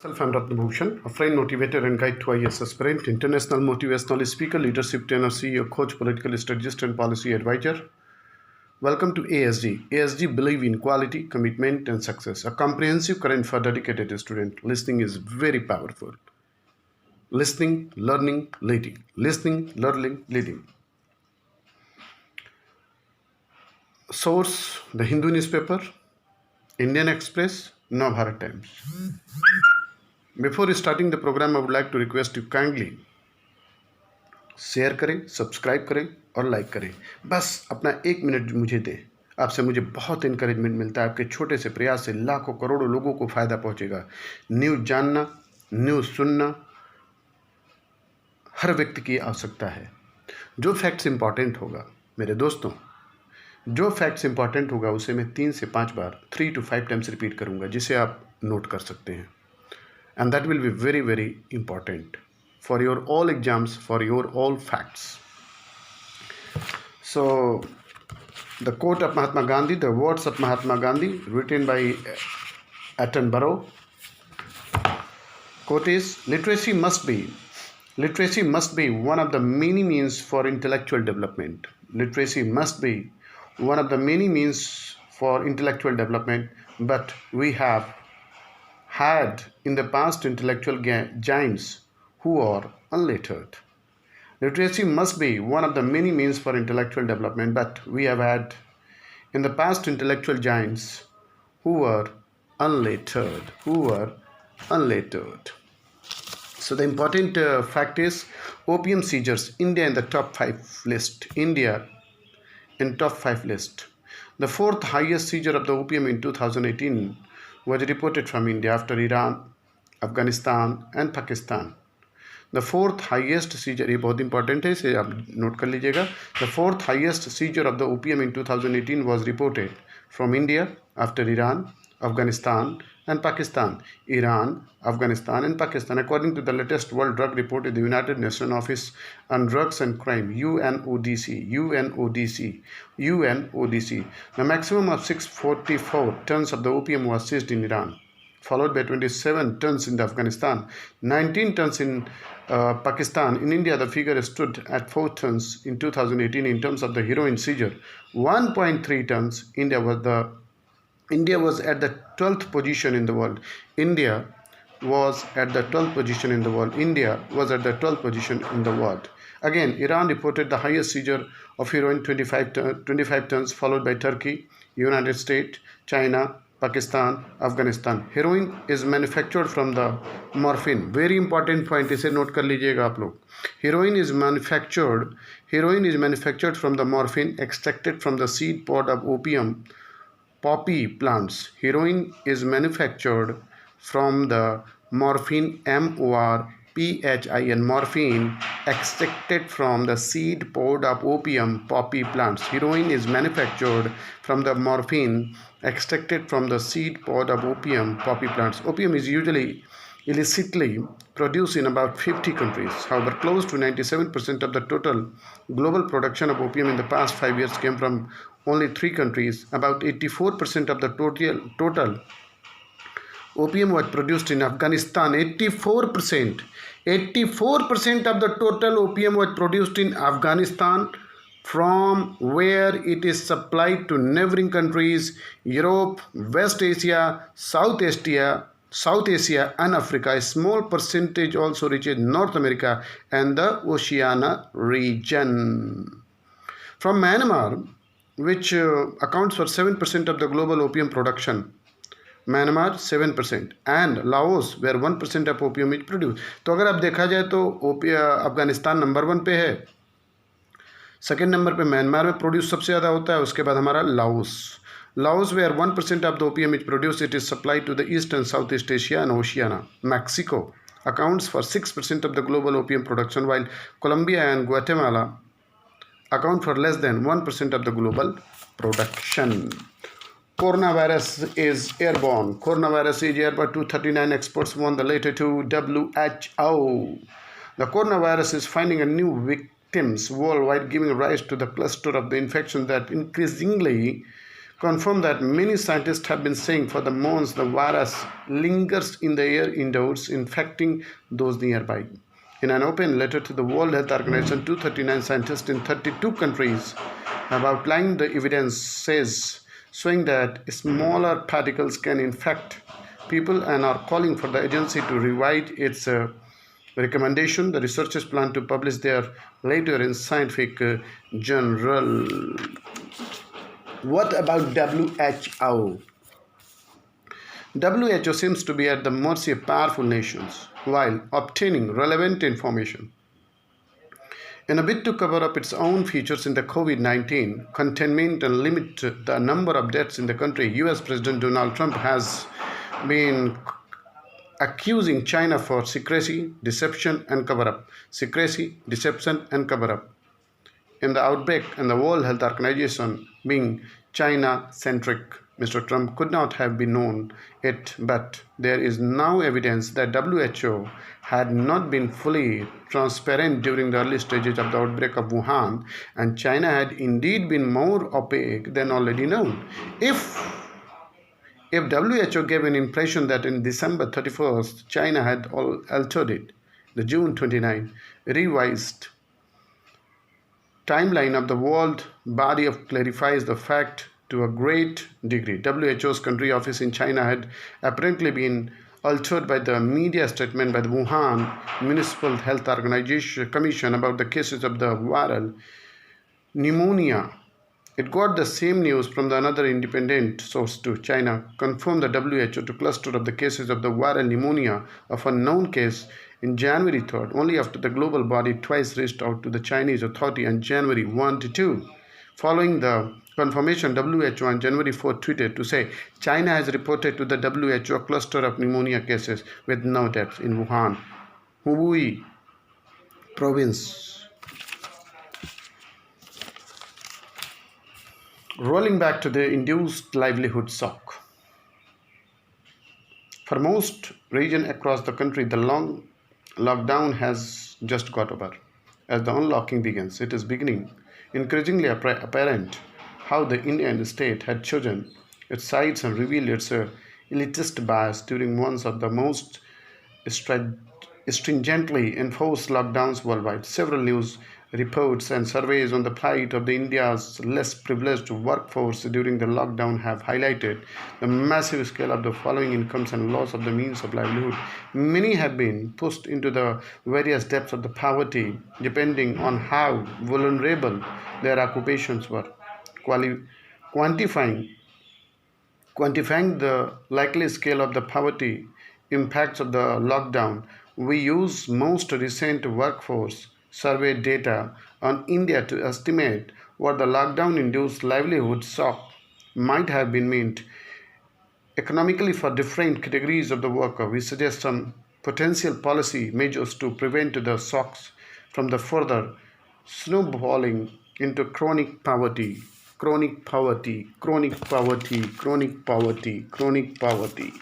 Myself, I'm Ratna Bhushan, a friend, motivator, and guide to IAS aspirant, international motivational speaker, leadership trainer, CEO, coach, political strategist, and policy advisor. Welcome to ASG. ASG believe in quality, commitment, and success. A comprehensive current for dedicated student. Listening is very powerful. Listening, learning, leading. Listening, learning, leading. Source: The Hindu newspaper, Indian Express, Navbharat Times. Before starting the program, I would like to request you kindly share करें, subscribe करें और like करें। बस अपना 1 minute मुझे दें। आपसे मुझे बहुत इनकरेजमेंट मिलता है। आपके छोटे से प्रयास से लाखों करोड़ों लोगों को फ़ायदा पहुंचेगा। न्यूज़ जानना, न्यूज़ सुनना हर व्यक्ति की आवश्यकता है। जो फैक्ट्स इंपॉर्टेंट होगा मेरे दोस्तों, जो फैक्ट्स इंपॉर्टेंट होगा उसे मैं 3 से 5 बार 3 to 5 टाइम्स रिपीट करूँगा, जिसे आप नोट कर सकते हैं। And that will be very very important for your all exams, for your all facts. So the quote of Mahatma Gandhi, the words of Mahatma Gandhi written by Attenborough, quote is, literacy must be one of the many means for intellectual development. Literacy must be one of the many means for intellectual development, but we have had in the past intellectual giants who are unlettered. Literacy must be one of the many means for intellectual development, but we have had in the past intellectual giants who were unlettered. So the important fact is, opium seizures, India in the top 5 list. India in top 5 list. The 4th highest seizure of the opium in 2018 was reported from India after Iran, Afghanistan and Pakistan. The 4th highest seizure, ये बहुत important है, इसे आप note कर लीजिएगा. The 4th highest seizure of the opium in 2018 was reported from India after Iran, Afghanistan and Pakistan. Iran, Afghanistan and Pakistan. According to the latest World Drug Report of the United Nations Office on Drugs and Crime, UNODC, the maximum of 644 tons of the opium was seized in Iran, followed by 27 tons in Afghanistan, 19 tons in Pakistan. In India, the figure stood at 4 tons in 2018 in terms of the heroin seizure. 1.3 tons. India was at the 12th position in the world. India was at the 12th position in the world. Again, Iran reported the highest seizure of heroin, 25 tons, followed by Turkey, United States, China, Pakistan, Afghanistan. Heroin is manufactured from the morphine. Very important point, इसे note कर लीजिएगा आप लोग. Heroin is manufactured from the morphine extracted from the seed pod of opium poppy plants. Heroin is manufactured from the morphine, MORPHIN, morphine extracted from the seed pod of opium poppy plants. Heroin is manufactured from the morphine extracted from the seed pod of opium poppy plants. Opium is usually illicitly produced in about 50 countries. However, close to 97% of the total global production of opium in the past 5 years came from only 3 countries. About 84% of the total opium was produced in Afghanistan. 84% of the total opium was produced in Afghanistan, from where it is supplied to neighboring countries, Europe, West Asia, South Asia and Africa. A small percentage also reaches North America and the Oceania region. From Myanmar, which accounts for 7% of the global opium production, Myanmar 7% and Laos where 1% of opium is produce. तो अगर आप देखा जाए तो Afghanistan number 1 पे है, second number पे Myanmar में प्रोड्यूस सबसे ज़्यादा होता है, उसके बाद हमारा Laos where 1% of the opium is produce. It is supplied to the east and south east Asia and Oceania. Mexico accounts for 6% of the global opium production, while Colombia and Guatemala account for less than 1% of the global production. Coronavirus is airborne. 239 experts warn the later to WHO. The coronavirus is finding a new victims worldwide, giving rise to the cluster of the infection that increasingly confirmed that many scientists have been saying for the months the virus lingers in the air indoors, infecting those nearby. In an open letter to the World Health Organization, 239 scientists in 32 countries have outlined the evidence says showing that smaller particles can infect people and are calling for the agency to revise its recommendation. The researchers plan to publish their later in scientific journal. What about WHO? WHO seems to be at the mercy of powerful nations while obtaining relevant information. In a bid to cover up its own features in the COVID 19 containment and limit the number of deaths in the country, US President Donald Trump has been accusing China for secrecy, deception, and cover up. Secrecy, deception, and cover up. In the outbreak and the World Health Organization being China centric, Mr. Trump could not have been known it, but there is now evidence that WHO had not been fully transparent during the early stages of the outbreak of Wuhan, and China had indeed been more opaque than already known. If WHO gave an impression that in December 31st China had altered it, the June 29 revised timeline of the world body of clarifies the fact to a great degree. WHO's country office in China had apparently been altered by the media statement by the Wuhan Municipal Health Organization Commission about the cases of the viral pneumonia. It got the same news from another independent source to China, confirmed the WHO to cluster of the cases of the viral pneumonia of a known case in January 3rd, only after the global body twice reached out to the Chinese authority on January 1 to 2. Following the confirmation, WHO on January 4 tweeted to say China has reported to the WHO a cluster of pneumonia cases with no deaths in Wuhan, Hubei province. Rolling back to the induced livelihood shock. For most regions across the country, the long lockdown has just got over. As the unlocking begins, it is beginning increasingly apparent how the Indian state had chosen its sides and revealed its elitist bias during one of the most stringently enforced lockdowns worldwide. Several news reports and surveys on the plight of the India's less privileged workforce during the lockdown have highlighted the massive scale of the following incomes and loss of the means of livelihood. Many have been pushed into the various depths of the poverty depending on how vulnerable their occupations were. Quantifying the likely scale of the poverty impacts of the lockdown, we use most recent workforce survey data on India to estimate what the lockdown induced livelihood shock might have been meant economically for different categories of the worker. We suggest some potential policy measures to prevent the shocks from the further snowballing into chronic poverty. Chronic poverty, chronic poverty, chronic poverty, chronic poverty.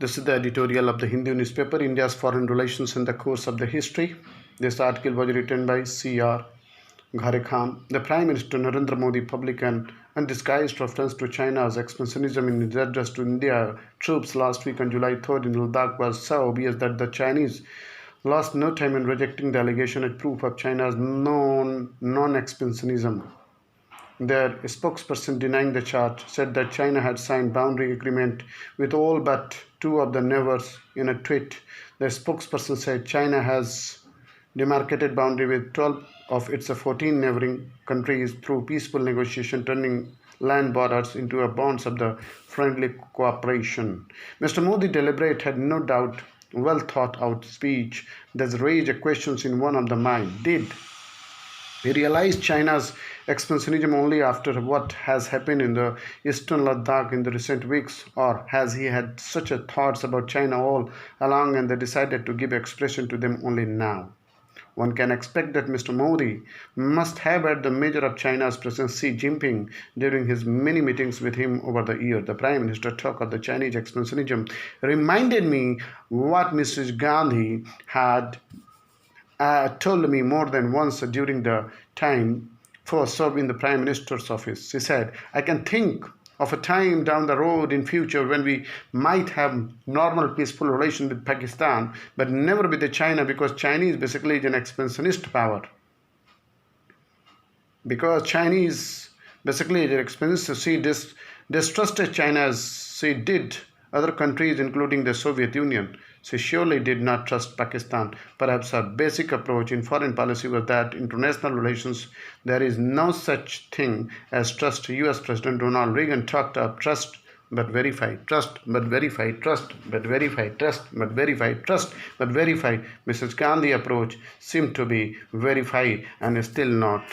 This is the editorial of the Hindu newspaper, India's Foreign Relations in the Course of the History. This article was written by C.R. Ghare Khan. The Prime Minister Narendra Modi public and undisguised reference to China's expansionism in its address to India troops last week on July 3rd in Ladakh was so obvious that the Chinese lost no time in rejecting the allegation as proof of China's non-expansionism. Their spokesperson denying the charge said that China had signed boundary agreement with all but two of the neighbors. In a tweet, the spokesperson said China has demarcated boundary with 12 of its 14 neighboring countries through peaceful negotiation, turning land borders into a bonds of the friendly cooperation. Mr. Modi deliberate had no doubt well thought out speech that raised questions in one of the mind. Did he realized China's expansionism only after what has happened in the eastern Ladakh in the recent weeks, or has he had such a thoughts about China all along and they decided to give expression to them only now? One can expect that Mr. Modi must have had the measure of China's President Xi Jinping during his many meetings with him over the year. The Prime Minister talk of the Chinese expansionism reminded me what Mrs. Gandhi had told me more than once during the time first served in the Prime Minister's office. She said, I can think of a time down the road in future when we might have normal peaceful relations with Pakistan, but never with the China, because Chinese basically is an expansionist power. Because Chinese basically is an expansionist, she distrusted China as she did other countries, including the Soviet Union. She surely did not trust Pakistan. Perhaps her basic approach in foreign policy was that international relations, there is no such thing as trust. US President Ronald Reagan talked of trust but verify, trust but verify, trust but verify, trust but verify, trust but verify. Mrs. Gandhi approach seemed to be verify and still not,